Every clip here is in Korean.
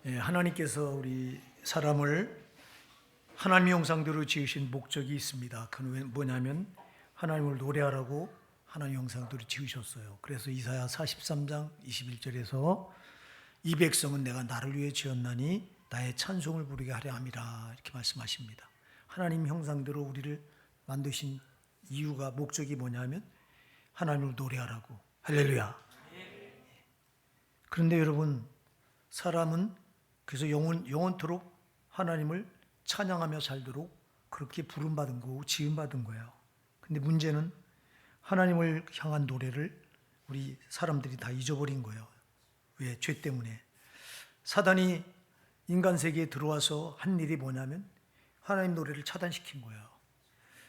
하나님께서 우리 사람을 하나님의 형상대로 지으신 목적이 있습니다. 그건 뭐냐면 하나님을 노래하라고 하나님의 형상대로 지으셨어요. 그래서 이사야 43장 21절에서 이 백성은 내가 나를 위해 지었나니 나의 찬송을 부르게 하려 함이라 이렇게 말씀하십니다. 하나님 형상대로 우리를 만드신 이유가 목적이 뭐냐면 하나님을 노래하라고. 할렐루야. 그런데 여러분, 사람은 그래서 영원토록 하나님을 찬양하며 살도록 그렇게 부름받은 거고 지음받은 거예요. 근데 문제는 하나님을 향한 노래를 우리 사람들이 다 잊어버린 거예요. 왜? 죄 때문에. 사단이 인간 세계에 들어와서 한 일이 뭐냐면 하나님 노래를 차단시킨 거예요.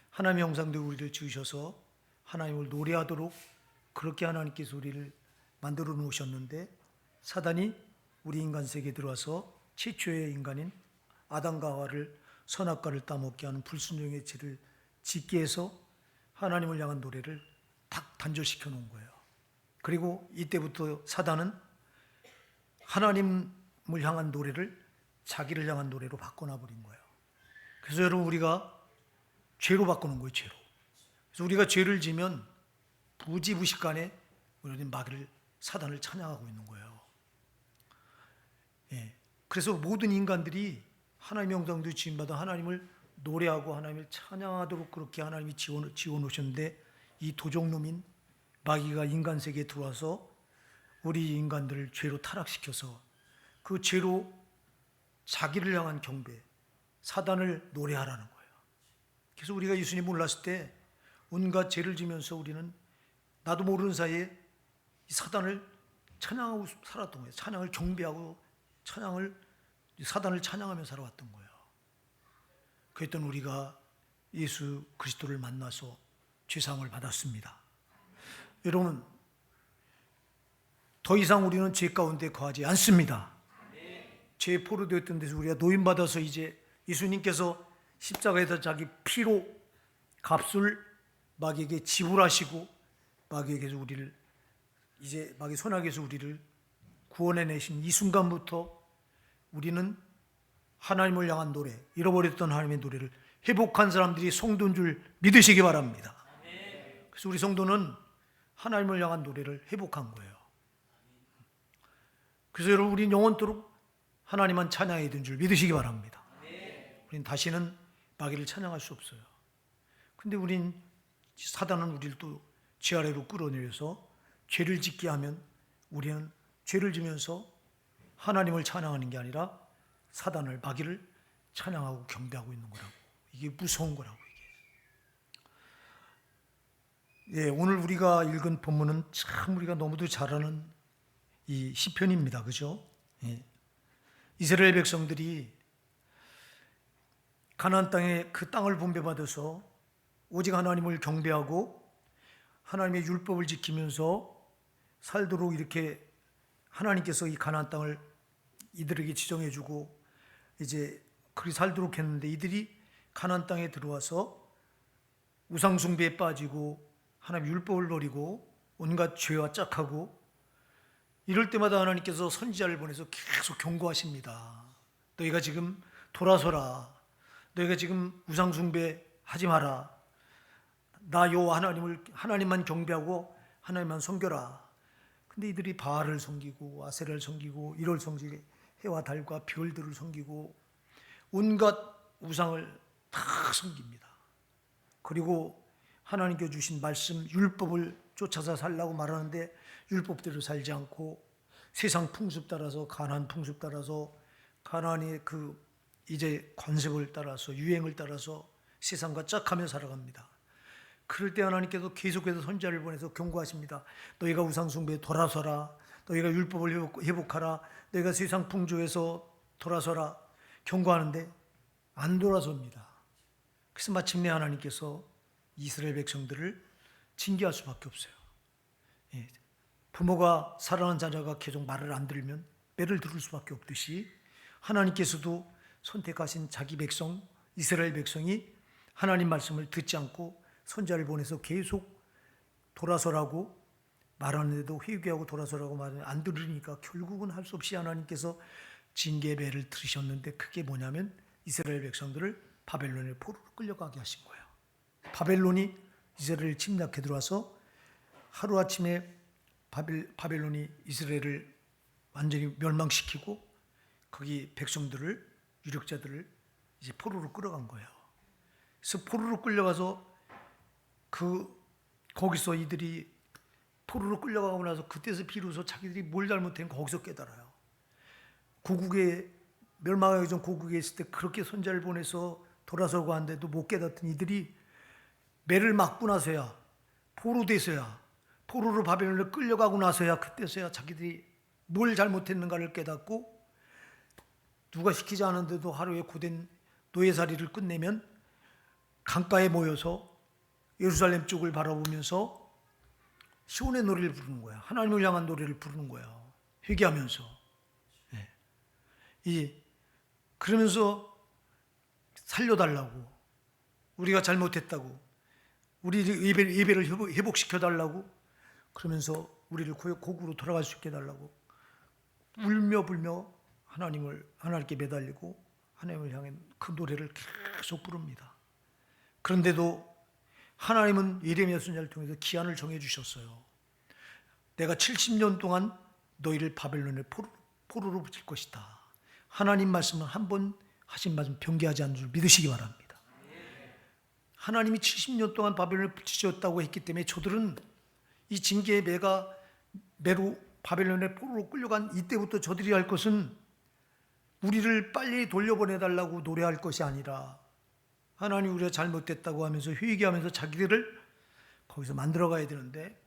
하나님의 형상대로 우리를 지으셔서 하나님을 노래하도록 그렇게 하나님께서 우리를 만들어 놓으셨는데 사단이 우리 인간 세계에 들어와서 최초의 인간인 아담과 하와를 선악과를 따먹게 하는 불순종의 죄를 짓게 해서 하나님을 향한 노래를 딱 단절시켜 놓은 거예요. 그리고 이때부터 사단은 하나님을 향한 노래를 자기를 향한 노래로 바꿔놔 버린 거예요. 그래서 여러분, 우리가 죄로 바꾸는 거예요. 죄로. 그래서 우리가 죄를 지면 부지부식간에 우리는 마귀를, 사단을 찬양하고 있는 거예요. 그래서 모든 인간들이 하나님의 형상대로 지음받아 하나님을 노래하고 하나님을 찬양하도록 그렇게 하나님이 지어 놓으셨는데 이 도적놈인 마귀가 인간 세계에 들어와서 우리 인간들을 죄로 타락시켜서 그 죄로 자기를 향한 경배, 사단을 노래하라는 거예요. 그래서 우리가 예수님 몰랐을 때 온갖 죄를 지면서 우리는 나도 모르는 사이에 이 사단을 찬양하고 살았던 거예요. 찬양을 경배하고 사단을 찬양하며 살아왔던 거예요. 그랬던 우리가 예수 그리스도를 만나서 죄사함을 받았습니다. 여러분, 더 이상 우리는 죄 가운데 거하지 않습니다. 죄에 포로되었던 데서 우리가 노임받아서 이제 예수님께서 십자가에서 자기 피로 값을 마귀에게 지불하시고 마귀에게서 우리를 이제 마귀 손아귀에서 우리를 구원해내신 이 순간부터 우리는 하나님을 향한 노래, 잃어버렸던 하나님의 노래를 회복한 사람들이 성도인 줄 믿으시기 바랍니다. 그래서 우리 성도는 하나님을 향한 노래를 회복한 거예요. 그래서 여러분, 우리는 영원토록 하나님만 찬양해야 되는 줄 믿으시기 바랍니다. 우리는 다시는 마귀를 찬양할 수 없어요. 근데 사단은 우리를 또 죄 아래로 끌어내려서 죄를 짓게 하면 우리는 죄를 지면서 하나님을 찬양하는 게 아니라 사단을, 마귀를 찬양하고 경배하고 있는 거라고. 이게 무서운 거라고. 이게. 오늘 우리가 읽은 본문은 참 우리가 너무도 잘 아는 이 시편입니다. 그죠? 이스라엘 백성들이 가나안 땅에 그 땅을 분배받아서 오직 하나님을 경배하고 하나님의 율법을 지키면서 살도록 이렇게 하나님께서 이 가나안 땅을 이들에게 지정해 주고 이제 그리 살도록 했는데 이들이 가나안 땅에 들어와서 우상 숭배에 빠지고 하나님 율법을 버리고 온갖 죄와 짝하고 이럴 때마다 하나님께서 선지자를 보내서 계속 경고하십니다. 너희가 지금 돌아서라. 너희가 지금 우상 숭배하지 마라. 나 여호와 하나님만 경배하고 하나님만 섬겨라. 근데 이들이 바알을 섬기고 아세라를 섬기고 이를 섬기고 해와 달과 별들을 섬기고 온갖 우상을 다 섬깁니다. 그리고 하나님께 주신 말씀 율법을 쫓아서 살라고 말하는데 율법대로 살지 않고 세상 풍습 따라서 가나안 풍습 따라서 가나안의 그 이제 관습을 따라서 유행을 따라서 세상과 짝하며 살아갑니다. 그럴 때 하나님께서 계속해서 선지자를 보내서 경고하십니다. 너희가 우상 숭배에 돌아서라. 너희가 율법을 회복하라. 너희가 세상 풍조에서 돌아서라. 경고하는데 안 돌아섭니다. 그래서 마침내 하나님께서 이스라엘 백성들을 징계할 수밖에 없어요. 부모가 사랑하는 자녀가 계속 말을 안 들으면 매를 들을 수밖에 없듯이 하나님께서도 선택하신 자기 백성 이스라엘 백성이 하나님 말씀을 듣지 않고 선지자를 보내서 계속 돌아서라고 말하는데도 회개하고 돌아서라고 말하는데 안 들으니까 결국은 할 수 없이 하나님께서 징계의 배를 들으셨는데 그게 뭐냐면 이스라엘 백성들을 바벨론의 포로로 끌려가게 하신 거예요. 바벨론이 이스라엘을 침략해 들어와서 하루아침에 바벨론이 이스라엘을 완전히 멸망시키고 거기 백성들을, 유력자들을 이제 포로로 끌어간 거예요. 그래서 포로로 끌려가서 거기서 이들이 포로로 끌려가고 나서 그때서 비로소 자기들이 뭘 잘못했는가 거기서 깨달아요. 고국에 멸망하기 전 고국에 있을 때 그렇게 손자를 보내서 돌아서고 하는데도 못 깨닫던 이들이 매를 맞고 나서야, 포로 돼서야, 포로로 바벨론을 끌려가고 나서야, 그때서야 자기들이 뭘 잘못했는가를 깨닫고, 누가 시키지 않은데도 하루에 고된 노예살이를 끝내면 강가에 모여서 예루살렘 쪽을 바라보면서 시온의 노래를 부르는 거야. 하나님을 향한 노래를 부르는 거야. 회개하면서. 그러면서 살려달라고, 우리가 잘못했다고, 우리 예배를 회복시켜달라고, 그러면서 우리를 고국으로 돌아갈 수 있게 해달라고 울며 불며 하나님께 매달리고 하나님을 향해 그 노래를 계속 부릅니다. 그런데도 하나님은 예레미야 선지자를 통해서 기한을 정해 주셨어요. 내가 70년 동안 너희를 바벨론의 포로로 붙일 것이다. 하나님 말씀은 한 번 하신 말씀 변개하지 않는 줄 믿으시기 바랍니다. 하나님이 70년 동안 바벨론에 붙이셨다고 했기 때문에 저들은 이 징계의 매로 바벨론의 포로로 끌려간 이때부터 저들이 할 것은 우리를 빨리 돌려보내달라고 노래할 것이 아니라 하나님 우리가 잘못됐다고 하면서 회개하면서 자기들을 거기서 만들어가야 되는데,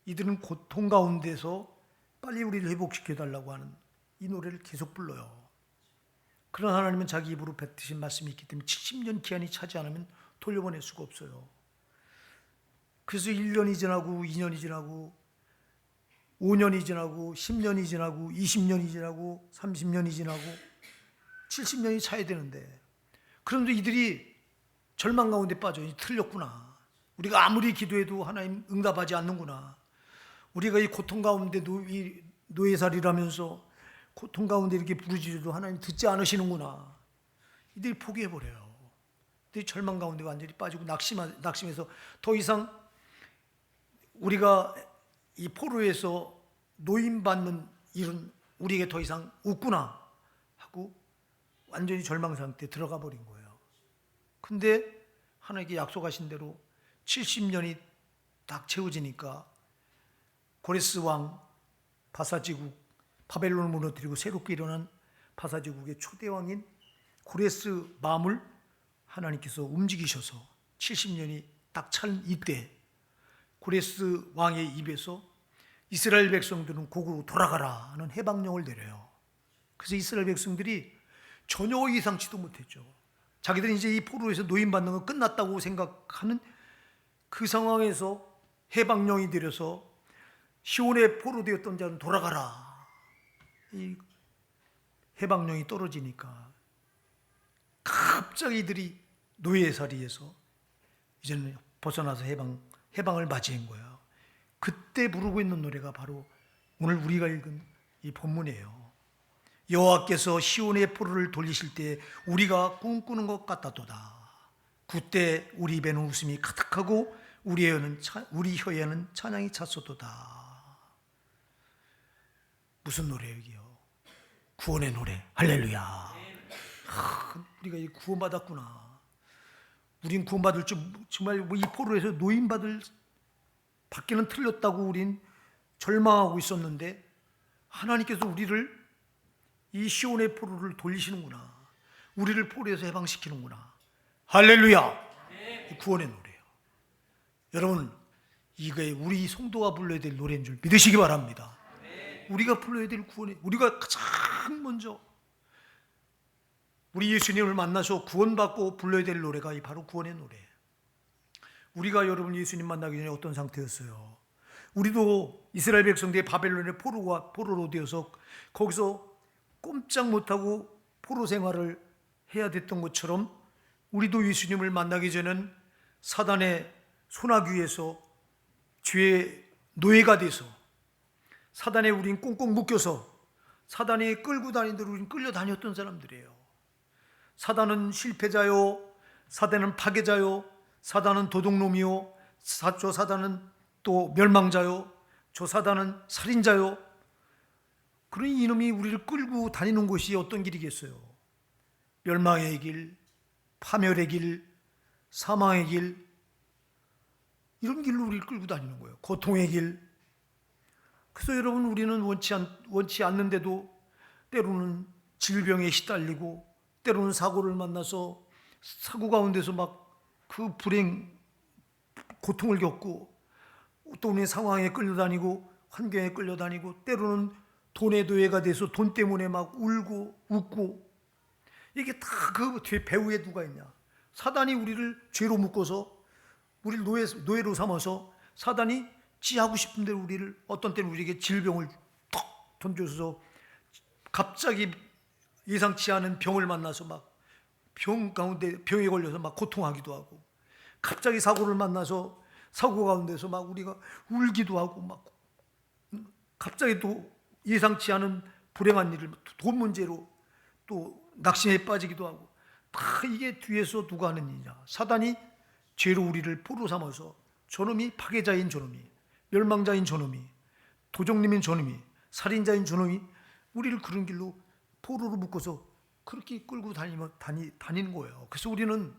이들은 고통 가운데서 빨리 우리를 회복시켜달라고 하는 이 노래를 계속 불러요. 그런 하나님은 자기 입으로 뱉으신 말씀이 있기 때문에 70년 기한이 차지 않으면 돌려보낼 수가 없어요. 그래서 1년이 지나고 2년이 지나고 5년이 지나고 10년이 지나고 20년이 지나고 30년이 지나고 70년이 차야 되는데, 그런데 이들이 절망 가운데 빠져 틀렸구나. 우리가 아무리 기도해도 하나님 응답하지 않는구나. 우리가 이 고통 가운데 노예살이라면서 고통 가운데 이렇게 부르짖어도 하나님 듣지 않으시는구나. 이들이 포기해버려요. 이들이 절망 가운데 완전히 빠지고 낙심해서 더 이상 우리가 이 포로에서 노임받는 일은 우리에게 더 이상 없구나 하고 완전히 절망 상태에 들어가 버린 거예요. 근데 하나님께 약속하신 대로 70년이 딱 채워지니까 고레스 왕 바사지국, 바벨론을 무너뜨리고 새롭게 일어난 바사지국의 초대 왕인 고레스 마음을 하나님께서 움직이셔서 70년이 딱 찬 이때 고레스 왕의 입에서 이스라엘 백성들은 고국으로 돌아가라 하는 해방령을 내려요. 그래서 이스라엘 백성들이 전혀 예상치도 못했죠. 자기들은 이제 이 포로에서 노임받는 건 끝났다고 생각하는 그 상황에서 해방령이 내려서 시온의 포로되었던 자는 돌아가라. 이 해방령이 떨어지니까 갑자기 이들이 노예살이에서 이제는 벗어나서 해방을 맞이한 거예요. 그때 부르고 있는 노래가 바로 오늘 우리가 읽은 이 본문이에요. 여호와께서 시온의 포로를 돌리실 때 우리가 꿈꾸는 것 같았도다. 그때 우리 입에는 웃음이 가득하고 우리 혀에는 찬양이 찼었도다. 무슨 노래예요, 이게요? 구원의 노래. 할렐루야. 우리가 이 구원받았구나. 우린 구원받을 줄, 정말 이 포로에서 노임받을 밖에는 틀렸다고 우린 절망하고 있었는데 하나님께서 우리를 이 시온의 포로를 돌리시는구나. 우리를 포로에서 해방시키는구나. 할렐루야. 구원의 노래예요. 여러분, 이게 우리 성도가 불러야 될 노래인 줄 믿으시기 바랍니다. 우리가 불러야 될 구원의, 우리가 가장 먼저 우리 예수님을 만나서 구원받고 불러야 될 노래가 바로 구원의 노래예요. 우리가 여러분 예수님 만나기 전에 어떤 상태였어요? 우리도 이스라엘 백성들의 바벨론의 포로로 되어서 거기서 꼼짝 못하고 포로 생활을 해야 됐던 것처럼 우리도 예수님을 만나기 전에는 사단의 소나귀에서 죄의 노예가 돼서 사단에 우린 꽁꽁 묶여서 사단이 끌고 다니는 대로 우리는 끌려다녔던 사람들이에요. 사단은 실패자요, 사단은 파괴자요, 사단은 도둑놈이요, 저 사단은 또 멸망자요, 저 사단은 살인자요. 그러니 이놈이 우리를 끌고 다니는 곳이 어떤 길이겠어요? 멸망의 길, 파멸의 길, 사망의 길, 이런 길로 우리를 끌고 다니는 거예요. 고통의 길. 그래서 여러분, 우리는 원치 않는데도 때로는 질병에 시달리고, 때로는 사고를 만나서 사고 가운데서 막 그 불행, 고통을 겪고, 또 우리는 상황에 끌려다니고 환경에 끌려다니고, 때로는 돈의 노예가 돼서 돈 때문에 막 울고 웃고, 이게 다 그 배후에 누가 있냐? 사단이 우리를 죄로 묶어서 우리를 노예로 삼아서 사단이 지하고 싶은 대로 우리를, 어떤 때는 우리에게 질병을 턱 던져서 갑자기 예상치 않은 병을 만나서 막 병 가운데 병에 걸려서 막 고통하기도 하고, 갑자기 사고를 만나서 사고 가운데서 막 우리가 울기도 하고, 막 갑자기 또 예상치 않은 불행한 일을 돈 문제로 또 낙심에 빠지기도 하고, 다 이게 뒤에서 누가 하는 일이냐? 사단이 죄로 우리를 포로 삼아서, 저놈이 파괴자인 저놈이, 멸망자인 저놈이, 도적님인 저놈이, 살인자인 저놈이 우리를 그런 길로 포로로 묶어서 그렇게 끌고 다니는 거예요. 그래서 우리는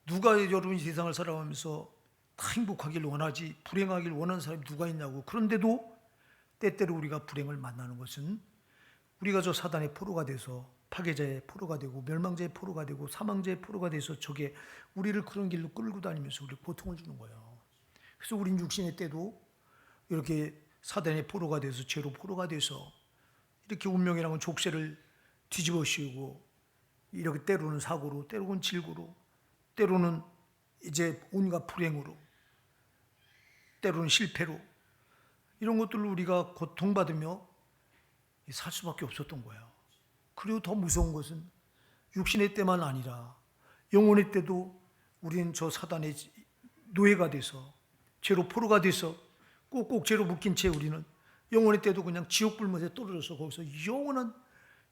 누가 여러분이 세상을 살아가면서 다 행복하길 원하지 불행하길 원하는 사람이 누가 있냐고. 그런데도 때때로 우리가 불행을 만나는 것은 우리가 저 사단의 포로가 돼서, 파괴자의 포로가 되고, 멸망자의 포로가 되고, 사망자의 포로가 돼서 저게 우리를 그런 길로 끌고 다니면서 우리 고통을 주는 거예요. 그래서 우린 육신의 때도 이렇게 사단의 포로가 돼서, 죄로 포로가 돼서 이렇게 운명이라는 족쇄를 뒤집어 씌우고, 이렇게 때로는 사고로, 때로는 질고로, 때로는 이제 온갖 불행으로, 때로는 실패로, 이런 것들로 우리가 고통받으며 살 수밖에 없었던 거예요. 그리고 더 무서운 것은 육신의 때만 아니라 영혼의 때도 우리는 저 사단의 노예가 돼서, 죄로 포로가 돼서 꼭꼭 죄로 묶인 채 우리는 영혼의 때도 그냥 지옥 불못에 떨어져서 거기서 영원한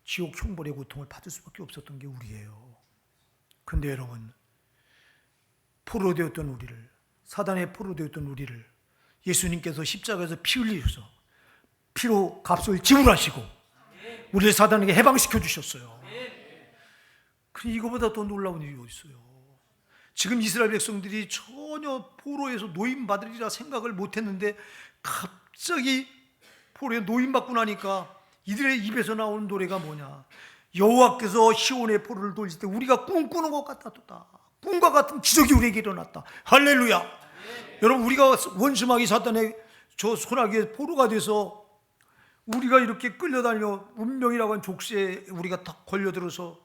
지옥 형벌의 고통을 받을 수밖에 없었던 게 우리예요. 근데 여러분, 포로 되었던 우리를, 사단의 포로 되었던 우리를 예수님께서 십자가에서 피 흘리셔서 피로 값을 지불하시고 우리를 사단에게 해방시켜 주셨어요. 이거보다 더 놀라운 일이 어디 있어요? 지금 이스라엘 백성들이 전혀 포로에서 노임받으리라 생각을 못했는데 갑자기 포로에 노임받고 나니까 이들의 입에서 나오는 노래가 뭐냐? 여호와께서 시온의 포로를 돌릴 때 우리가 꿈꾸는 것 같았다. 꿈과 같은 기적이 우리에게 일어났다. 할렐루야. 여러분, 우리가 원수마귀 사단의 저 소나기에 포로가 돼서 우리가 이렇게 끌려다니며 운명이라고 하는 족쇄에 우리가 딱 걸려들어서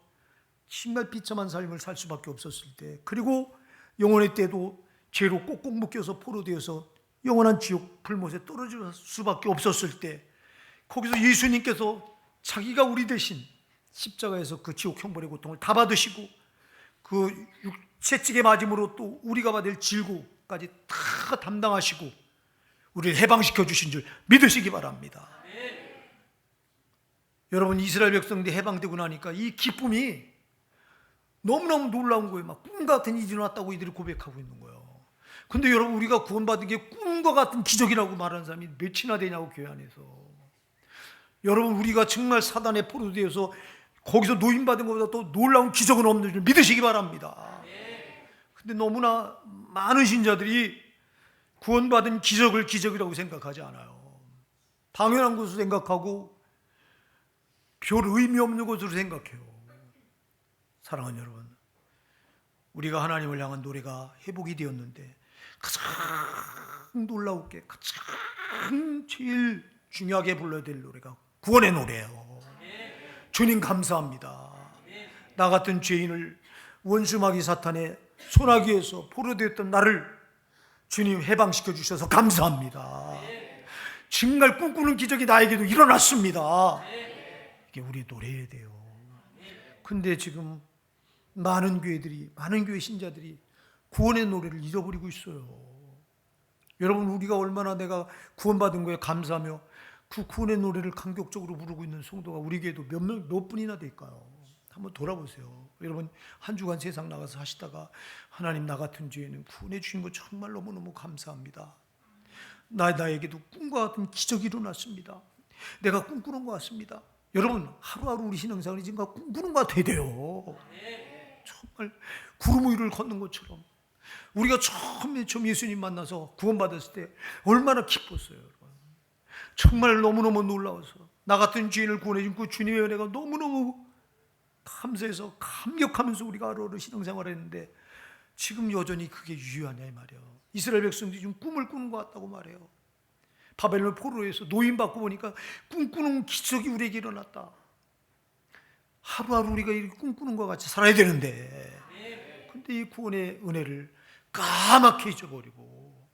정말 비참한 삶을 살 수밖에 없었을 때, 그리고 영혼의 때도 죄로 꼭꼭 묶여서 포로 되어서 영원한 지옥 불못에 떨어질 수밖에 없었을 때, 거기서 예수님께서 자기가 우리 대신 십자가에서 그 지옥 형벌의 고통을 다 받으시고 그 채찍에 맞음으로 또 우리가 받을 질고까지 다 담당하시고 우리를 해방시켜 주신 줄 믿으시기 바랍니다. 여러분, 이스라엘 백성들이 해방되고 나니까 이 기쁨이 너무너무 놀라운 거예요. 막 꿈 같은 일이 일어났다고 이들이 고백하고 있는 거예요. 근데 여러분, 우리가 구원받은 게 꿈과 같은 기적이라고 말하는 사람이 몇이나 되냐고, 교회 안에서. 여러분, 우리가 정말 사단의 포로 되어서 거기서 노임받은 것보다 더 놀라운 기적은 없는 줄 믿으시기 바랍니다. 근데 너무나 많은 신자들이 구원받은 기적을 기적이라고 생각하지 않아요. 당연한 것으로 생각하고 별 의미 없는 것으로 생각해요. 사랑하는 여러분, 우리가 하나님을 향한 노래가 회복이 되었는데 가장 놀라우게, 가장 제일 중요하게 불러야 될 노래가 구원의 노래예요. 주님 감사합니다. 나 같은 죄인을 원수마귀 사탄의 소나기에서 포로되었던 나를 주님 해방시켜 주셔서 감사합니다. 정말 꿈꾸는 기적이 나에게도 일어났습니다. 이게 우리 노래해야 돼요. 근데 지금 많은 교회들이, 많은 교회 신자들이 구원의 노래를 잃어버리고 있어요. 여러분, 우리가 얼마나 내가 구원받은 거에 감사하며 그 구원의 노래를 감격적으로 부르고 있는 성도가 우리 교회도 몇 분이나 될까요? 한번 돌아보세요. 여러분, 한 주간 세상 나가서 하시다가 하나님, 나 같은 죄인은 구원해 주신 거 정말 너무너무 감사합니다. 나에게도 꿈과 같은 기적이 일어났습니다. 내가 꿈꾸는 것 같습니다. 여러분, 하루하루 우리 신앙생활이 지금 꿈꾸는 것 같아야 돼요. 정말 구름 위를 걷는 것처럼. 우리가 처음 예수님 만나서 구원받았을 때 얼마나 기뻤어요. 여러분. 정말 너무너무 놀라워서 나 같은 죄인을 구원해 준 그 주님의 은혜가 너무너무 감사해서 감격하면서 우리가 하루하루 신앙생활을 했는데 지금 여전히 그게 유효하냐 이 말이에요. 이스라엘 백성들이 지금 꿈을 꾸는 것 같다고 말해요. 바벨론 포로에서 노임받고 보니까 꿈꾸는 기적이 우리에게 일어났다. 하루하루 우리가 이렇게 꿈꾸는 것 같이 살아야 되는데 근데 이 구원의 은혜를 까맣게 잊어버리고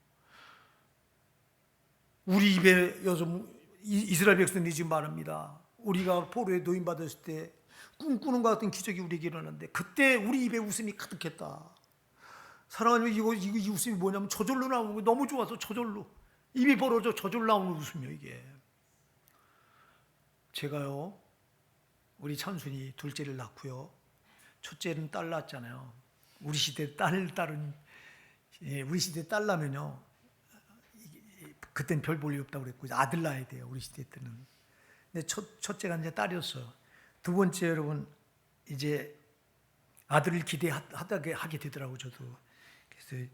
우리 입에 요즘 이스라엘 백성들이 지금 말합니다. 우리가 포로에 노임받았을 때 꿈꾸는 것 같은 기적이 우리에게 일어났는데 그때 우리 입에 웃음이 가득했다. 사랑하는 이 웃음이 뭐냐면 저절로 나오는 거 너무 좋아서 저절로 입이 벌어져 저절로 나오는 웃음이요 이게. 제가요 우리 찬순이 둘째를 낳고요 첫째는 딸 낳았잖아요. 우리 시대 딸은 우리 시대 딸 낳으면요 그땐 별 볼 일 없다고 그랬고 아들 낳아야 돼요 우리 시대 때는. 근데 첫째가 이제 딸이었어요. 두 번째 여러분 이제 아들을 하게 되더라고 저도. 그래서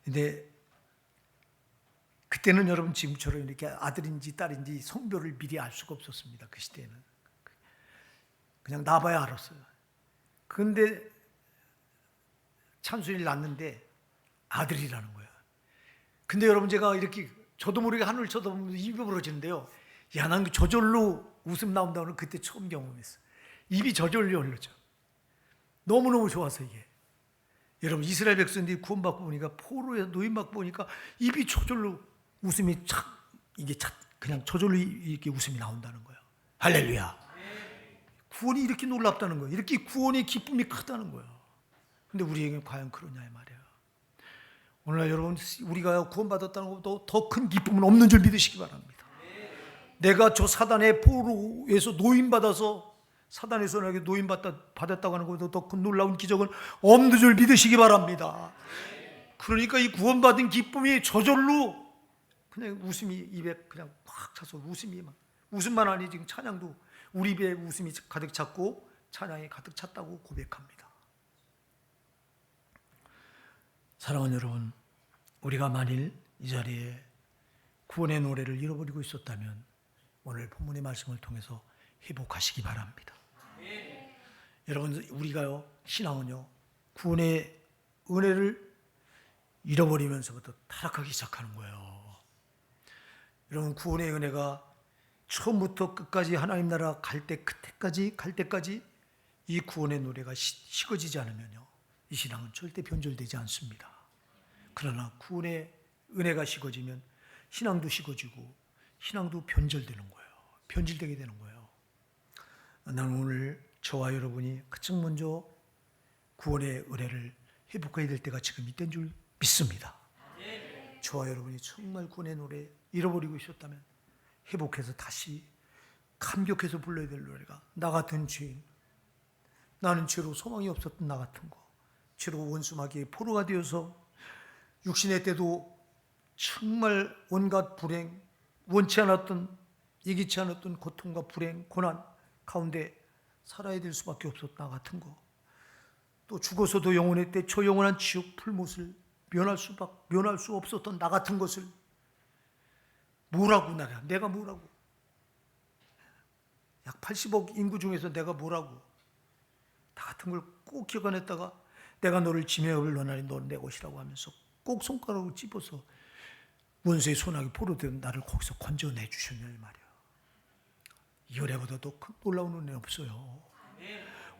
근데 그때는 여러분 지금처럼 이렇게 아들인지 딸인지 성별을 미리 알 수가 없었습니다. 그 시대에는 그냥 낳아봐야 알았어요. 그런데 찬순이를 낳는데 아들이라는 거야. 근데 여러분 제가 이렇게 저도 모르게 하늘을 쳐다보면서 입이 벌어지는데요. 야, 난 저절로 웃음 나온다는 걸 그때 처음 경험했어. 입이 저절로 열렸죠. 너무너무 좋아서 이게. 여러분 이스라엘 백성들이 구원받고 보니까 포로에서 노임받고 보니까 입이 저절로 웃음이 그냥 저절로 이렇게 웃음이 나온다는 거예요. 할렐루야. 구원이 이렇게 놀랍다는 거예요. 이렇게 구원의 기쁨이 크다는 거예요. 근데 우리에게 과연 그러냐 이 말이에요. 오늘날 여러분 우리가 구원받았다는 것보다 더 큰 기쁨은 없는 줄 믿으시기 바랍니다. 내가 저 사단의 포로에서 노임받아서 사단의 손에게 노임받았다고 하는 것보다 더 큰 놀라운 기적은 없는 줄 믿으시기 바랍니다. 그러니까 이 구원받은 기쁨이 저절로 그냥 웃음이 입에 그냥 꽉 차서 웃음만 아니 지금 찬양도 우리 입에 웃음이 가득 찼고 찬양이 가득 찼다고 고백합니다. 사랑하는 여러분, 우리가 만일 이 자리에 구원의 노래를 잃어버리고 있었다면 오늘 본문의 말씀을 통해서 회복하시기 바랍니다. 여러분 우리가요 신앙은요 구원의 은혜를 잃어버리면서부터 타락하기 시작하는 거예요. 여러분 구원의 은혜가 처음부터 끝까지 하나님 나라 그때까지 갈 때까지 이 구원의 노래가 식어지지 않으면요 이 신앙은 절대 변절되지 않습니다. 그러나 구원의 은혜가 식어지면 신앙도 식어지고 신앙도 변절되는 거예요. 변질되게 되는 거예요. 나는 오늘 저와 여러분이 가장 먼저 구원의 은혜를 회복해야 될 때가 지금 이때인 줄 믿습니다. 저와 여러분이 정말 구원의 노래 잃어버리고 있었다면 회복해서 다시 감격해서 불러야 될 노래가 나 같은 죄인, 나는 죄로 소망이 없었던 나 같은 거, 죄로 원수마귀의 포로가 되어서 육신의 때도 정말 온갖 불행, 원치 않았던 예기치 않았던 고통과 불행, 고난 가운데 살아야 될 수밖에 없었던 나 같은 거, 또 죽어서도 영원의 때 저 영원한 지옥 풀못을 면할 수 없었던 나 같은 것을 뭐라고 내가 뭐라고 약 80억 인구 중에서 내가 뭐라고 나 같은 걸 꼭 기억해냈다가 내가 너를 짐의 업을 너나니 너는 내 것이라고 하면서 꼭 손가락으로 찝어서 원수의 손아귀 포로된 나를 거기서 건져내 주셨냐 이 말이야. 이 은혜보다 더 큰 놀라운 은혜 없어요.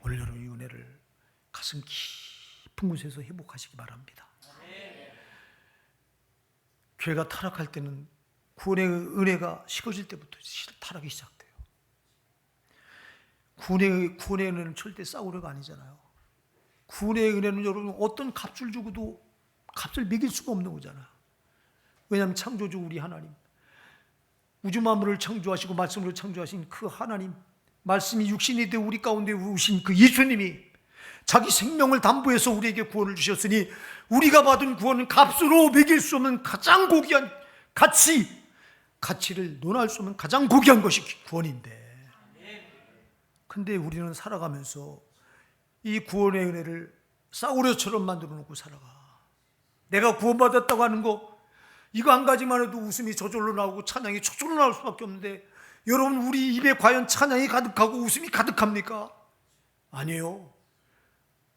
오늘 여러분 이 은혜를 가슴 깊은 곳에서 회복하시기 바랍니다. 교회가 타락할 때는 구원의 은혜가 식어질 때부터 타락이 시작돼요. 구원의 은혜는 절대 싸우려가 아니잖아요. 구원의 은혜는 여러분 어떤 값을 주고도 값을 매길 수가 없는 거잖아요. 왜냐하면 창조주 우리 하나님, 우주 만물을 창조하시고 말씀으로 창조하신 그 하나님, 말씀이 육신이 되어 우리 가운데 오신 그 예수님이 자기 생명을 담보해서 우리에게 구원을 주셨으니 우리가 받은 구원은 값으로 매길 수 없는 가장 고귀한 가치를 논할 수 없는 가장 고귀한 것이 구원인데, 근데 우리는 살아가면서 이 구원의 은혜를 싸구려처럼 만들어 놓고 살아가. 내가 구원받았다고 하는 거, 이거 한 가지만 해도 웃음이 저절로 나오고 찬양이 저절로 나올 수밖에 없는데, 여러분 우리 입에 과연 찬양이 가득하고 웃음이 가득합니까? 아니에요.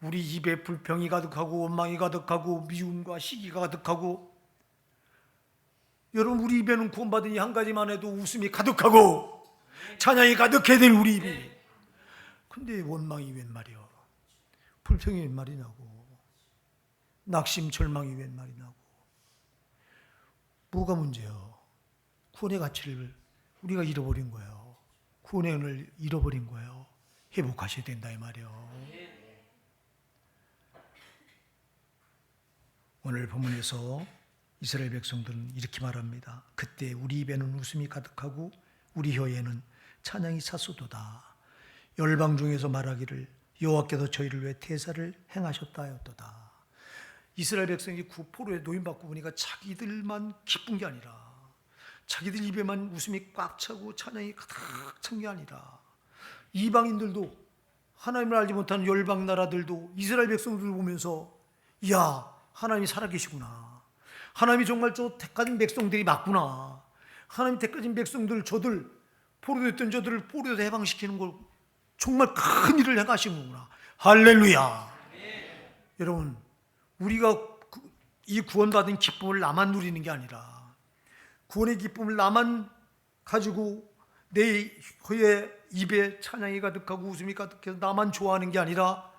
우리 입에 불평이 가득하고 원망이 가득하고 미움과 시기가 가득하고, 여러분 우리 입에는 구원받은 이 한 가지만 해도 웃음이 가득하고 찬양이 가득해야 될 우리 입이, 근데 원망이 웬 말이요, 불평이 웬 말이 나고, 낙심 절망이 웬 말이 나고. 뭐가 문제요? 구원의 가치를 우리가 잃어버린 거예요. 구원의 은혜를 잃어버린 거예요. 회복하셔야 된다 이 말이요. 오늘 본문에서 이스라엘 백성들은 이렇게 말합니다. 그때 우리 입에는 웃음이 가득하고 우리 혀에는 찬양이 찼소도다. 열방 중에서 말하기를 여호와께서 저희를 위해 태사를 행하셨다 하였도다. 이스라엘 백성이 포로에 노임받고 보니까 자기들만 기쁜 게 아니라, 자기들 입에만 웃음이 꽉 차고 찬양이 가득 찬 게 아니라, 이방인들도, 하나님을 알지 못하는 열방 나라들도 이스라엘 백성들을 보면서, 이야, 하나님이 살아계시구나, 하나님이 정말 저 택하신 백성들이 맞구나, 하나님 택하신 백성들, 저들 포로됐던 저들을 포로에서 해방시키는 걸 정말 큰 일을 행하신 거구나. 할렐루야. 여러분, 우리가 이 구원받은 기쁨을 나만 누리는 게 아니라, 구원의 기쁨을 나만 가지고 내 혀에 입에 찬양이 가득하고 웃음이 가득해서 나만 좋아하는 게 아니라,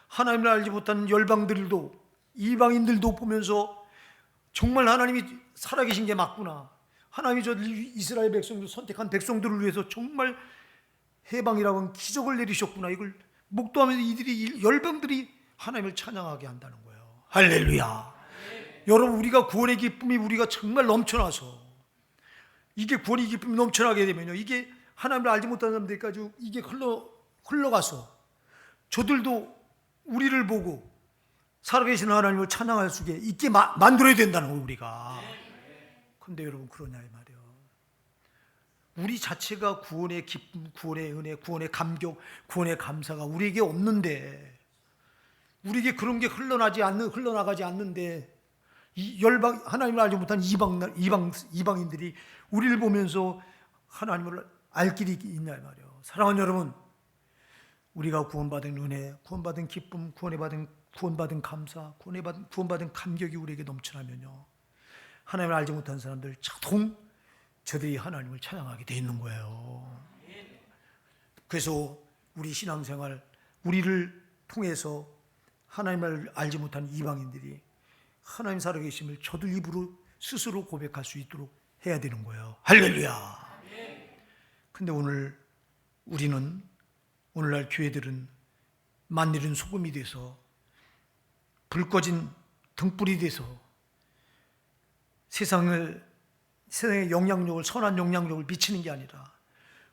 하나님을 알지 못하는 열방들도, 이방인들도 보면서 정말 하나님이 살아계신 게 맞구나, 하나님이 저 이스라엘 백성들, 선택한 백성들을 위해서 정말 해방이라고 하는 기적을 내리셨구나, 이걸 목도하면서 이들이, 열방들이 하나님을 찬양하게 한다는 거예요. 할렐루야. 여러분, 우리가 구원의 기쁨이 우리가 정말 넘쳐나서, 이게 구원의 기쁨이 넘쳐나게 되면요, 이게 하나님을 알지 못하는 사람들까지 이게 흘러가서 저들도 우리를 보고 살아계신 하나님을 찬양할 수 있게 만들어야 된다는 거예요, 우리가. 근데 여러분, 그러냐 이 말이에요. 우리 자체가 구원의 기쁨, 구원의 은혜, 구원의 감격, 구원의 감사가 우리에게 없는데, 우리에게 그런 게 흘러나가지 않는데, 이 열방, 하나님을 알지 못한 이방인들이 우리를 보면서 하나님을 알 길이 있냐 이 말이에요. 사랑하는 여러분, 우리가 구원받은 은혜, 구원받은 기쁨, 구원받은 감사, 구원받은 감격이 우리에게 넘쳐나면요, 하나님을 알지 못한 사람들 자동 저들이 하나님을 찬양하게 돼 있는 거예요. 그래서 우리 신앙생활, 우리를 통해서 하나님을 알지 못한 이방인들이 하나님 살아계심을 저들 입으로 스스로 고백할 수 있도록 해야 되는 거예요. 할렐루야. 근데 오늘날 교회들은 만일은 소금이 돼서, 불 꺼진 등불이 돼서 세상의 영향력을, 선한 영향력을 미치는 게 아니라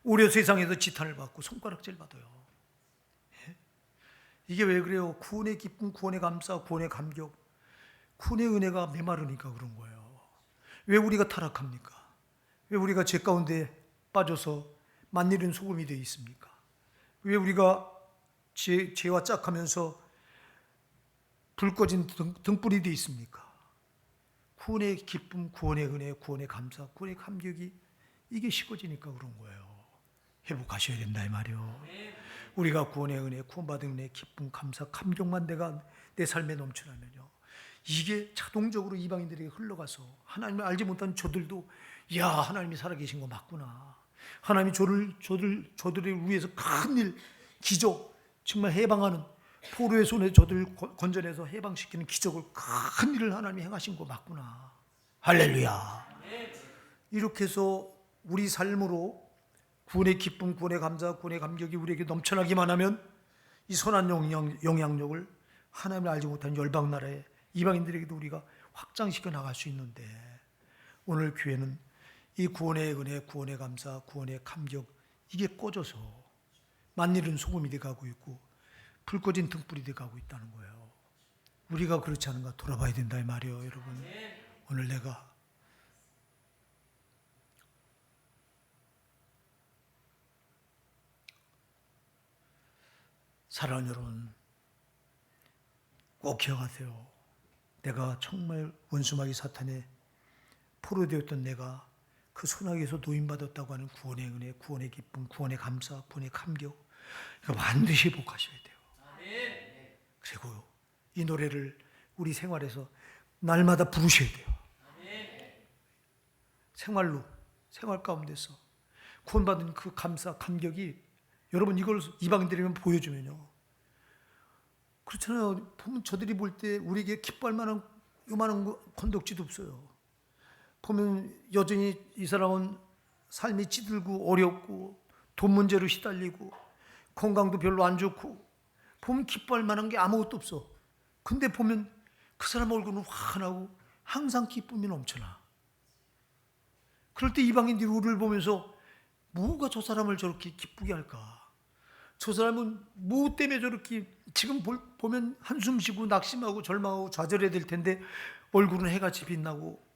오히려 세상에서 지탄을 받고 손가락질 받아요. 이게 왜 그래요? 구원의 기쁨, 구원의 감사, 구원의 감격, 구원의 은혜가 메마르니까 그런 거예요. 왜 우리가 타락합니까? 왜 우리가 죄 가운데 빠져서 만일은 소금이 되어 있습니까? 왜 우리가 죄와 짝하면서 불 꺼진 등불이 되어 있습니까? 구원의 기쁨, 구원의 은혜, 구원의 감사, 구원의 감격이 이게 식어지니까 그런 거예요. 회복하셔야 된다 이 말이요. 우리가 구원의 은혜, 구원받은 은혜, 기쁨, 감사, 감격만 내 삶에 넘쳐나면요, 이게 자동적으로 이방인들에게 흘러가서 하나님을 알지 못한 저들도, 야, 하나님이 살아계신 거 맞구나, 하나님이 저들을 위해서 큰일, 기적, 정말 해방하는, 포로의 손에 저들을 건져내서 해방시키는 기적을, 큰 일을 하나님이 행하신 거 맞구나. 할렐루야. 이렇게 해서 우리 삶으로 구원의 기쁨, 구원의 감사, 구원의 감격이 우리에게 넘쳐나기만 하면 이 선한 영향력을 하나님을 알지 못한 열방 나라의 이방인들에게도 우리가 확장시켜 나갈 수 있는데, 오늘 교회는 이 구원의 은혜, 구원의 감사, 구원의 감격 이게 꺼져서 만일은 소금이 돼가고 있고 불 꺼진 등불이 돼가고 있다는 거예요. 우리가 그렇지 않은가 돌아봐야 된다 이 말이에요, 여러분. 오늘 내가 사랑하는 여러분, 꼭 기억하세요. 내가 정말 원수마귀 사탄의 포로되었던 내가 그 소나기에서 노임받았다고 하는 구원의 은혜, 구원의 기쁨, 구원의 감사, 구원의 감격 이거 반드시 회복하셔야 돼요. 그리고 이 노래를 우리 생활에서 날마다 부르셔야 돼요. 생활로, 생활 가운데서 구원받은 그 감사, 감격이 여러분 이걸 이방인들에게 보여주면요. 그렇잖아요. 보면 저들이 볼 때 우리에게 기뻐할 만한 요만한 건덕지도 없어요. 보면 여전히 이 사람은 삶이 찌들고 어렵고 돈 문제로 시달리고 건강도 별로 안 좋고 보면 기뻐할 만한 게 아무것도 없어. 근데 보면 그 사람 얼굴은 환하고 항상 기쁨이 넘쳐나. 그럴 때 이방인들이 우리를 보면서 뭐가 저 사람을 저렇게 기쁘게 할까? 저 사람은 뭐 때문에 저렇게 지금 보면 한숨 쉬고 낙심하고 절망하고 좌절해야 될 텐데 얼굴은 해같이 빛나고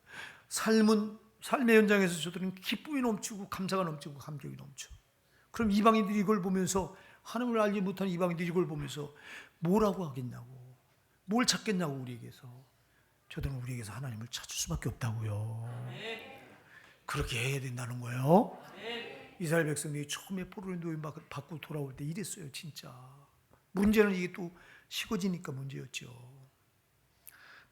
삶의 현장에서 저들은 기쁨이 넘치고 감사가 넘치고 감격이 넘쳐. 그럼 이방인들이 이걸 보면서 하나님을 알지 못하는 이방인들이 이걸 보면서 뭐라고 하겠냐고, 뭘 찾겠냐고 우리에게서. 저들은 우리에게서 하나님을 찾을 수밖에 없다고요. 그렇게 해야 된다는 거예요. 이스라엘 백성들이 처음에 포로의 노임 받고 돌아올 때 이랬어요. 진짜 문제는 이게 또 식어지니까 문제였죠.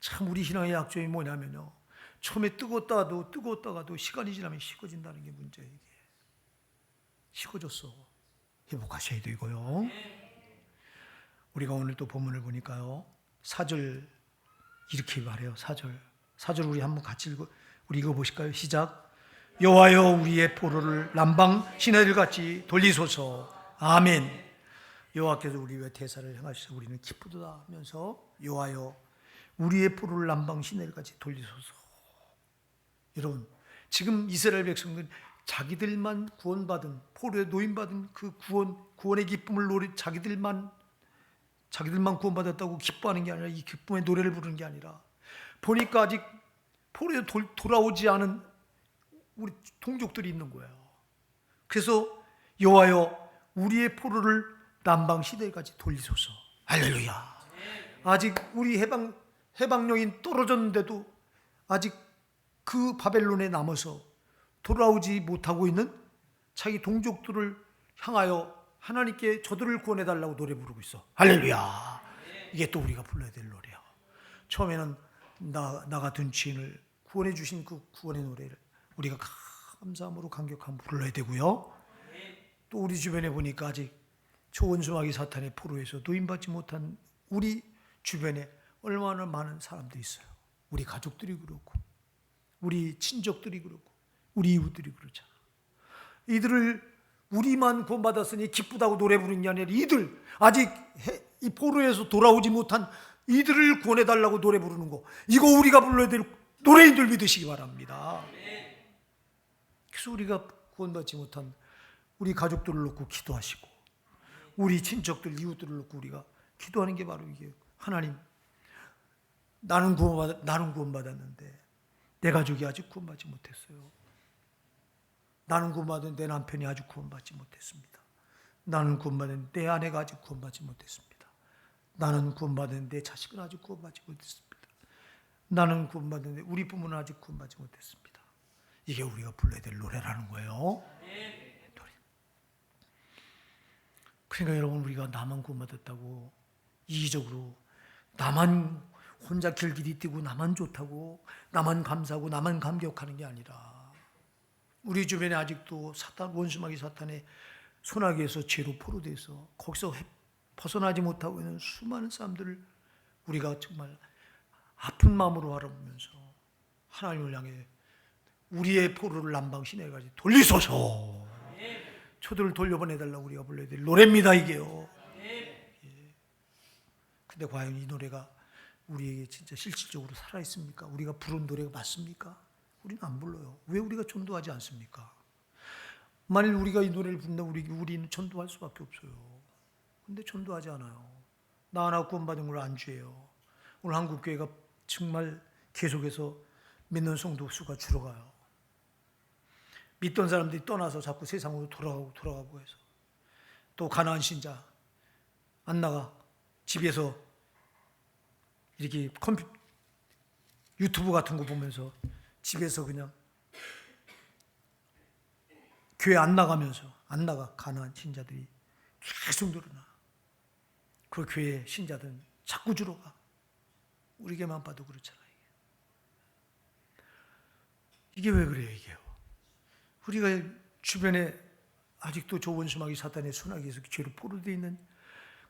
참 우리 신앙의 약점이 뭐냐면요, 처음에 뜨거웠다가도 시간이 지나면 식어진다는 게 문제예요. 이게 식어졌어. 회복하셔야 되고요. 우리가 오늘 또 본문을 보니까요, 4절 이렇게 말해요. 4절 우리 한번 같이 우리 읽어보실까요? 시작. 여호와여 우리의 포로를 남방 시내들같이 돌리소서. 아멘. 여호와께서 우리 위해 대사를 행하셔서 우리는 기쁘다 하면서 여호와여 우리의 포로를 남방 시내들같이 돌리소서. 여러분 지금 이스라엘 백성들은 자기들만 구원받은 포로에 노임받은 그 구원의 기쁨을 자기들만 구원받았다고 기뻐하는 게 아니라 이 기쁨의 노래를 부르는 게 아니라 보니까 아직 포로에 돌아오지 않은 우리 동족들이 있는 거예요. 그래서 여호와여 우리의 포로를 남방 시대까지 돌리소서. 할렐루야. 아직 우리 해방령이 떨어졌는데도 아직 그 바벨론에 남아서 돌아오지 못하고 있는 자기 동족들을 향하여 하나님께 저들을 구원해달라고 노래 부르고 있어. 할렐루야. 이게 또 우리가 불러야 될 노래야. 처음에는 나 같은 죄인을 구원해 주신 그 구원의 노래를 우리가 감사함으로 감격함으로 불러야 되고요. 또 우리 주변에 보니까 아직 원수마귀 사탄의 포로에서 노임받지 못한 우리 주변에 얼마나 많은 사람들이 있어요. 우리 가족들이 그렇고 우리 친족들이 그렇고 우리 이웃들이 그렇잖아. 이들을 우리만 구원받았으니 기쁘다고 노래 부르는 게 아니라 이들 아직 이 포로에서 돌아오지 못한 이들을 구원해달라고 노래 부르는 거, 이거 우리가 불러야 될 노래인 줄 믿으시기 바랍니다. 그래서 우리가 구원받지 못한 우리 가족들을 놓고 기도하시고 우리 친척들 이웃들을 놓고 우리가 기도하는 게 바로 이게 하나님 나는 구원받았는데 내 가족이 아직 구원받지 못했어요. 나는 구원받은 내 남편이 아직 구원받지 못했습니다. 나는 구원받은 내 아내가 아직 구원받지 못했습니다. 나는 구원받은 내 자식은 아직 구원받지 못했습니다. 나는 구원받은 우리 부모는 아직 구원받지 못했습니다. 이게 우리가 불러야 될 노래라는 거예요. 그러니까 여러분 우리가 나만 구원받았다고 이기적으로 나만 혼자 길길이 뛰고 나만 좋다고 나만 감사하고 나만 감격하는 게 아니라 우리 주변에 아직도 원수마귀 사탄의 소나기에서 죄로 포로돼서 거기서 벗어나지 못하고 있는 수많은 사람들을 우리가 정말 아픈 마음으로 바라보면서 하나님을 향해 우리의 포로를 남방 시내까지 돌리소서. 저들을 돌려보내달라고 우리가 불러야 될 노래입니다 이게요. 근데 과연 이 노래가 우리에게 진짜 실질적으로 살아있습니까? 우리가 부른 노래가 맞습니까? 우리는 안 불러요. 왜 우리가 전도하지 않습니까? 만일 우리가 이 노래를 부른다 우리는 전도할 수밖에 없어요. 근데 전도하지 않아요. 나 하나 구원받은 걸 안주해요. 오늘 한국교회가 정말 계속해서 믿는 성도 수가 줄어가요. 믿던 사람들이 떠나서 자꾸 세상으로 돌아가고 해서 또 가나안 신자 안 나가 집에서 이렇게 유튜브 같은 거 보면서 집에서 그냥 교회 안 나가 가나안 신자들이 계속 늘어나. 그 교회 신자들은 자꾸 줄어가. 우리 교회만 봐도 그렇잖아요. 이게 왜 그래요, 이게요? 우리가 주변에 아직도 저 원수마귀 사탄의 순환에서 죄로 포로되어 있는,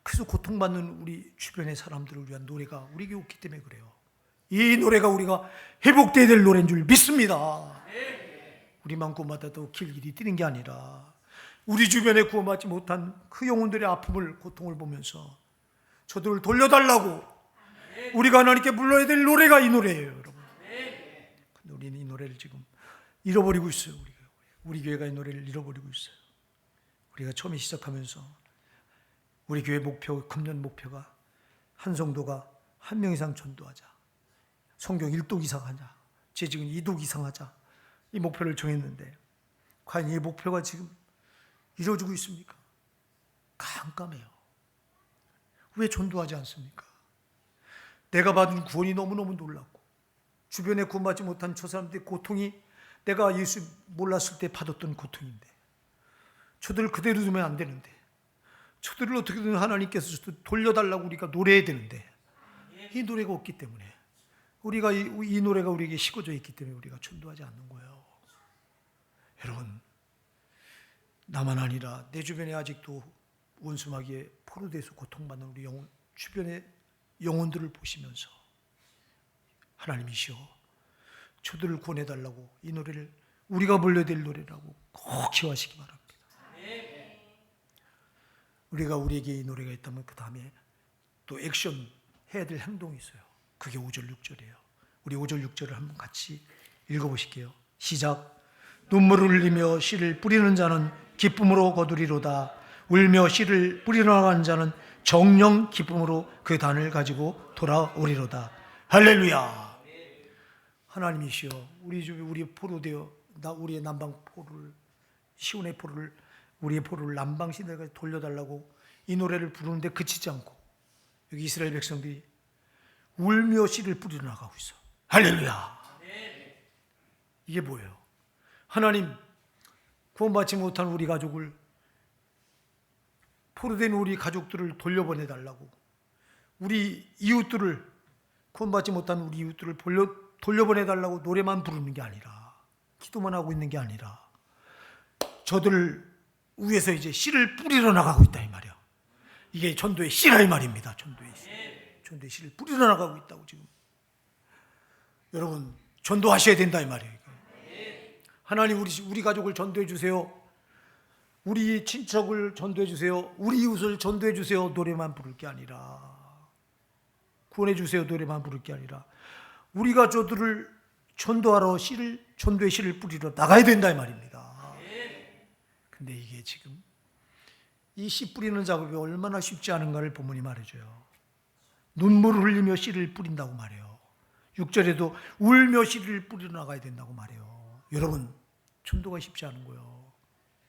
그래서 고통받는 우리 주변의 사람들을 위한 노래가 우리 교회 없기 때문에 그래요. 이 노래가 우리가 회복돼야 될 노래인 줄 믿습니다. 우리만 구원받아도 길길이 뛰는 게 아니라 우리 주변에 구원받지 못한 그 영혼들의 아픔을, 고통을 보면서 저들을 돌려달라고 우리가 하나님께 불러야 될 노래가 이 노래예요, 여러분. 근데 우리는 이 노래를 지금 잃어버리고 있어요. 우리 교회가 이 노래를 잃어버리고 있어요. 우리가 처음에 시작하면서 우리 교회 목표, 금년 목표가 한 성도가 한 명 이상 전도하자, 성경 1독 이상 하자, 지금 2독 이상 하자, 이 목표를 정했는데 과연 이 목표가 지금 이루어지고 있습니까? 깜깜해요. 왜 전도하지 않습니까? 내가 받은 구원이 너무너무 놀랍고 주변에 구원받지 못한 저 사람들의 고통이 내가 예수 몰랐을 때 받았던 고통인데 저들을 그대로 두면 안 되는데, 저들을 어떻게든 하나님께서 돌려달라고 우리가 노래해야 되는데 이 노래가 없기 때문에, 우리가 이 노래가 우리에게 식어져 있기 때문에 우리가 전도하지 않는 거예요. 여러분, 나만 아니라 내 주변에 아직도 원수마귀에 포로돼서 고통받는 우리 주변의 영혼들을 보시면서 하나님이시여 저들을 구원해달라고 이 노래를 우리가 불러야 될 노래라고 꼭 기억하시기 바랍니다. 우리가 우리에게 이 노래가 있다면 그 다음에 또 액션 해야 될 행동이 있어요. 그게 5절 6절이에요. 우리 5절 6절을 한번 같이 읽어보실게요. 시작. 눈물을 흘리며 씨를 뿌리는 자는 기쁨으로 거두리로다. 울며 씨를 뿌리러 나가는 자는 정령 기쁨으로 그 단을 가지고 돌아오리로다. 할렐루야. 하나님이시여, 우리 포로되어 우리의 남방 포로를, 시온의 포로를, 우리의 포로를 남방 시대까지 돌려달라고 이 노래를 부르는데 그치지 않고 여기 이스라엘 백성들이 울며 씨를 뿌리러 나가고 있어. 할렐루야. 이게 뭐예요? 하나님, 구원받지 못한 우리 가족을, 포로된 우리 가족들을 돌려보내달라고, 우리 이웃들을, 구원받지 못한 우리 이웃들을 돌려보내달라고 노래만 부르는 게 아니라, 기도만 하고 있는 게 아니라 저들을 위해서 이제 씨를 뿌리러 나가고 있다 이 말이야. 이게 전도의 씨라 이 말입니다. 전도의 씨를 뿌리러 나가고 있다고. 지금 여러분, 전도하셔야 된다 이 말이에요. 하나님, 우리 가족을 전도해 주세요. 우리 친척을 전도해 주세요. 우리 이웃을 전도해 주세요. 노래만 부를 게 아니라, 구원해 주세요. 노래만 부를 게 아니라 우리가 저들을 전도하러 전도의 씨를 뿌리러 나가야 된다 이 말입니다. 근데 이게 지금 이 씨 뿌리는 작업이 얼마나 쉽지 않은가를 본문이 말해줘요. 눈물을 흘리며 씨를 뿌린다고 말해요. 6절에도 울며 씨를 뿌리러 나가야 된다고 말해요. 여러분, 전도가 쉽지 않은 거예요.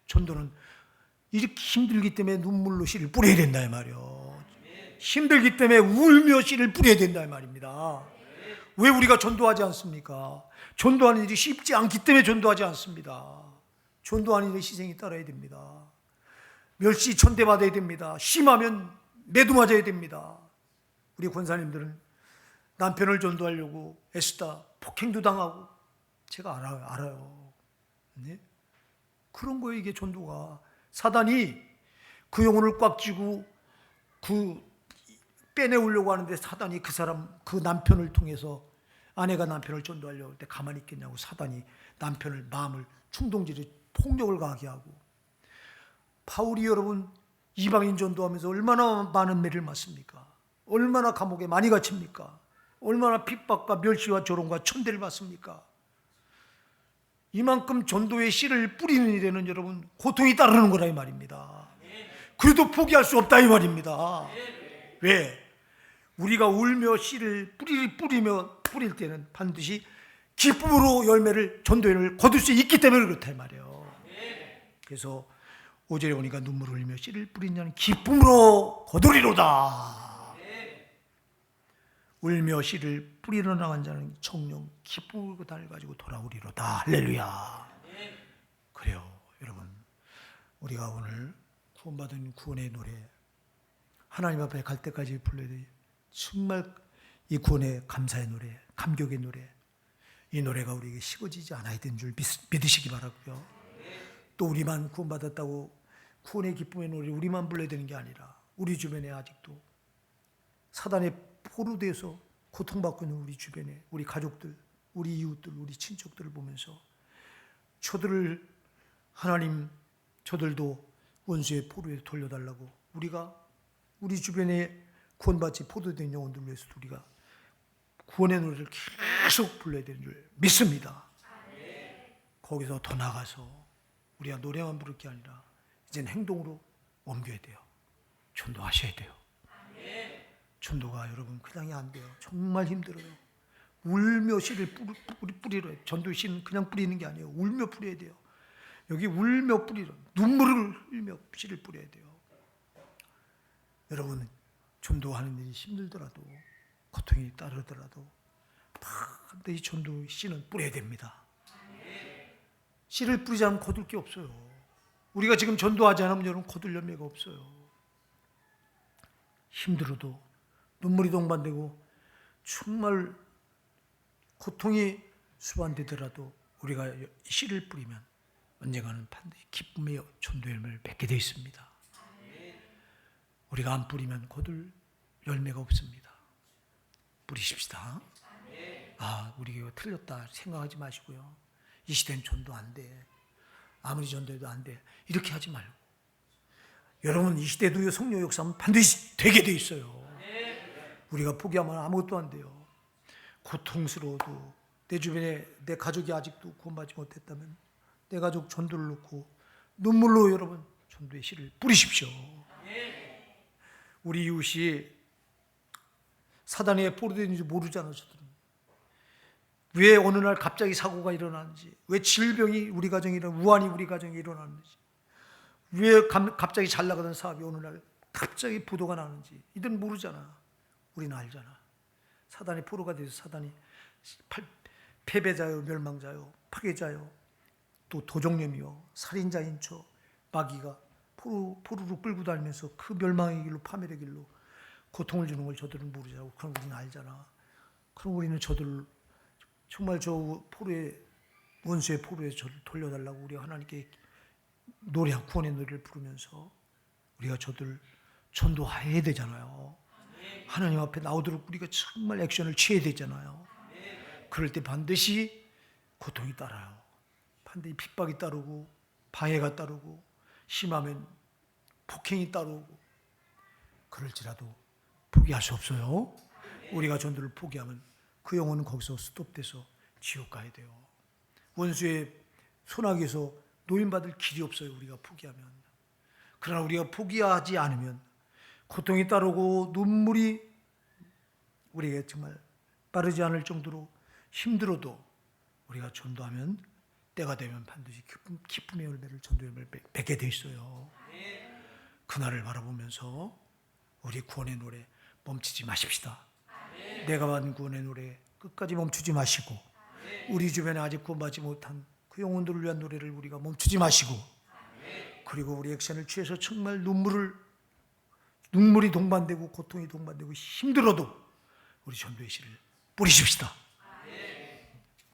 전도는 이렇게 힘들기 때문에 눈물로 씨를 뿌려야 된다 이 말이에요. 힘들기 때문에 울며 씨를 뿌려야 된다 이 말입니다. 왜 우리가 전도하지 않습니까? 전도하는 일이 쉽지 않기 때문에 전도하지 않습니다. 전도하는 일에 희생이 따라야 됩니다. 멸시 천대받아야 됩니다. 심하면 매도 맞아야 됩니다. 우리 권사님들은 남편을 전도하려고 애쓰다 폭행도 당하고, 제가 알아요. 네? 그런 거예요. 이게 전도가. 사단이 그 영혼을 꽉 쥐고 빼내오려고 하는데, 사단이 그 남편을 통해서, 아내가 남편을 전도하려고 할 때 가만히 있겠냐고 사단이 남편을, 마음을 충동질에 폭력을 가하게 하고. 바울이 여러분 이방인 전도하면서 얼마나 많은 매를 맞습니까? 얼마나 감옥에 많이 갇힙니까? 얼마나 핍박과 멸시와 조롱과 천대를 받습니까? 이만큼 전도의 씨를 뿌리는 일에는 여러분 고통이 따르는 거라 이 말입니다. 그래도 포기할 수 없다 이 말입니다. 왜? 우리가 울며 씨를 뿌릴 때는 반드시 기쁨으로 열매를, 전도를 거둘 수 있기 때문에 그렇다 이 말이에요. 그래서 5절에 보니까 눈물을 흘리며 씨를 뿌린 자는 기쁨으로 거두리로다. 울며 씨를 뿌리러 나간 자는 청령 기쁨으로 단을 가지고 돌아오리로다. 할렐루야. 그래요 여러분, 우리가 오늘 구원받은 구원의 노래, 하나님 앞에 갈 때까지 불러야 돼. 정말 이 구원의 감사의 노래, 감격의 노래, 이 노래가 우리에게 식어지지 않아야 되는 줄 믿으시기 바라고요. 또 우리만 구원받았다고 구원의 기쁨의 노래 우리만 불러야 되는 게 아니라 우리 주변에 아직도 사단의 포로돼서 고통받고 있는 우리 주변에 우리 가족들, 우리 이웃들, 우리 친척들을 보면서 저들을 하나님, 저들도 원수의 포로에 돌려달라고 우리가 우리 주변에 구원받지 포도된 영혼들을 위해서도 우리가 구원의 노래를 계속 불러야 되는 줄 믿습니다. 거기서 더 나가서 우리가 노래만 부를 게 아니라 이제는 행동으로 옮겨야 돼요. 전도하셔야 돼요. 전도가 여러분 그냥이 안 돼요. 정말 힘들어요. 울며 씨를 뿌리러 해요. 전도의 씨는 그냥 뿌리는 게 아니에요. 울며 뿌려야 돼요. 여기 울며 뿌리러, 눈물을 흘리며 씨를 뿌려야 돼요. 여러분 전도하는 일이 힘들더라도 고통이 따르더라도 반드시 전도의 씨는 뿌려야 됩니다. 씨를 뿌리지 않으면 거둘 게 없어요. 우리가 지금 전도하지 않으면 여러분 거둘 열매가 없어요. 힘들어도 눈물이 동반되고 정말 고통이 수반되더라도 우리가 씨를 뿌리면 언젠가는 반드시 기쁨의 전도의 열매를 맺게 되어 있습니다. 우리가 안 뿌리면 거둘 열매가 없습니다. 뿌리십시다. 우리가 틀렸다 생각하지 마시고요. 이 시대는 전도 안 돼. 아무리 전도해도 안 돼. 이렇게 하지 말고. 여러분 이 시대도 성령 역사는 반드시 되게 돼 있어요. 우리가 포기하면 아무것도 안 돼요. 고통스러워도 내 주변에 내 가족이 아직도 구원받지 못했다면 내 가족 전도를 놓고 눈물로 여러분 전도의 씨를 뿌리십시오. 우리 이웃이 사단에 포로되는지 모르잖아요. 저들은. 왜 어느 날 갑자기 사고가 일어나는지, 왜 질병이 우리 가정에 일어나는지, 우환이 우리 가정에 일어나는지, 왜 갑자기 잘 나가던 사업이 어느 날 갑자기 부도가 나는지 이들은 모르잖아. 우리는 알잖아. 사단의 포로가 돼서 사단이 패배자요, 멸망자요, 파괴자요, 또 도적놈이요, 살인자인 척 마귀가 포로로 끌고 다니면서 그 멸망의 길로, 파멸의 길로 고통을 주는 걸 저들은 모르잖아. 그럼 우리는 알잖아. 그럼 우리는 저들 정말 저 포로의, 원수의 포로에 저를 돌려달라고 우리가 하나님께 구원의 노래를 부르면서 우리가 저들 전도해야 되잖아요. 하나님 앞에 나오도록 우리가 정말 액션을 취해야 되잖아요. 그럴 때 반드시 고통이 따라요. 반드시 핍박이 따르고 방해가 따르고 심하면 폭행이 따르고, 그럴지라도 포기할 수 없어요. 우리가 전도를 포기하면 그 영혼은 거기서 스톱돼서 지옥 가야 돼요. 원수의 손아귀에서 노인받을 길이 없어요. 우리가 포기하면. 그러나 우리가 포기하지 않으면 고통이 따르고 눈물이 우리에게 정말 빠르지 않을 정도로 힘들어도 우리가 전도하면 때가 되면 반드시 기쁨의 열매를, 전도의 열매를 맺게 돼 있어요. 그날을 바라보면서 우리 구원의 노래 멈추지 마십시다. 내가 받은 구원의 노래 끝까지 멈추지 마시고, 우리 주변에 아직 구원받지 못한 그 영혼들을 위한 노래를 우리가 멈추지 마시고, 그리고 우리 액션을 취해서 정말 눈물이 동반되고 고통이 동반되고 힘들어도 우리 전도의 씨를 뿌리십시다.